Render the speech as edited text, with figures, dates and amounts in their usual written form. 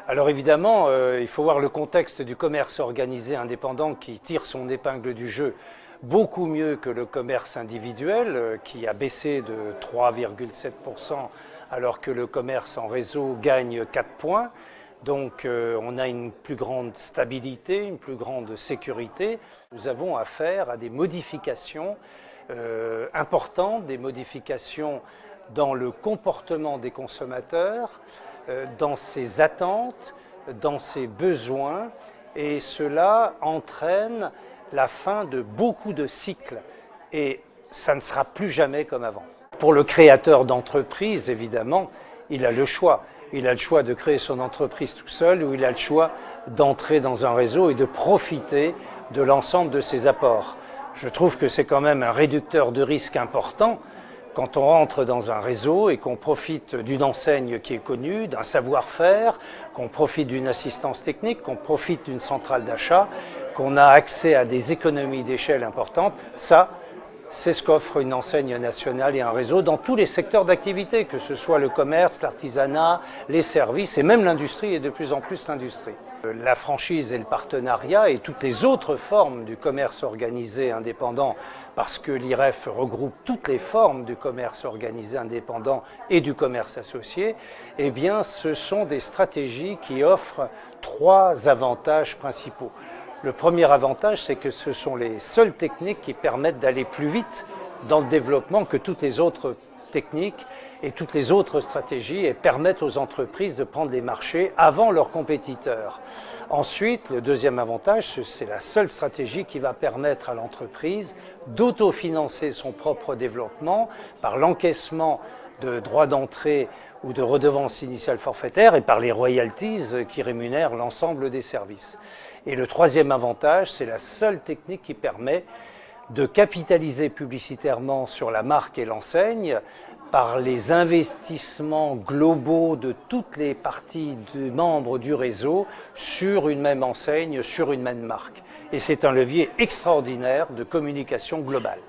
Alors évidemment, il faut voir le contexte du commerce organisé indépendant qui tire son épingle du jeu beaucoup mieux que le commerce individuel qui a baissé de 3,7% alors que le commerce en réseau gagne 4 points. Donc on a une plus grande stabilité, une plus grande sécurité. Nous avons affaire à des modifications importantes, des modifications dans le comportement des consommateurs, dans ses attentes, dans ses besoins, et cela entraîne la fin de beaucoup de cycles et ça ne sera plus jamais comme avant. Pour le créateur d'entreprise, évidemment, il a le choix. Il a le choix de créer son entreprise tout seul ou il a le choix d'entrer dans un réseau et de profiter de l'ensemble de ses apports. Je trouve que c'est quand même un réducteur de risque important quand on rentre dans un réseau et qu'on profite d'une enseigne qui est connue, d'un savoir-faire, qu'on profite d'une assistance technique, qu'on profite d'une centrale d'achat, qu'on a accès à des économies d'échelle importantes, ça, c'est ce qu'offre une enseigne nationale et un réseau dans tous les secteurs d'activité, que ce soit le commerce, l'artisanat, les services et même l'industrie et de plus en plus l'industrie. La franchise et le partenariat et toutes les autres formes du commerce organisé indépendant, parce que l'IREF regroupe toutes les formes du commerce organisé indépendant et du commerce associé, eh bien ce sont des stratégies qui offrent 3 avantages principaux. Le premier avantage, c'est que ce sont les seules techniques qui permettent d'aller plus vite dans le développement que toutes les autres techniques et toutes les autres stratégies et permettent aux entreprises de prendre les marchés avant leurs compétiteurs. Ensuite, le deuxième avantage, c'est la seule stratégie qui va permettre à l'entreprise d'autofinancer son propre développement par l'encaissement de droits d'entrée ou de redevances initiales forfaitaires et par les royalties qui rémunèrent l'ensemble des services. Et le troisième avantage, c'est la seule technique qui permet de capitaliser publicitairement sur la marque et l'enseigne par les investissements globaux de toutes les parties membres du réseau sur une même enseigne, sur une même marque. Et c'est un levier extraordinaire de communication globale.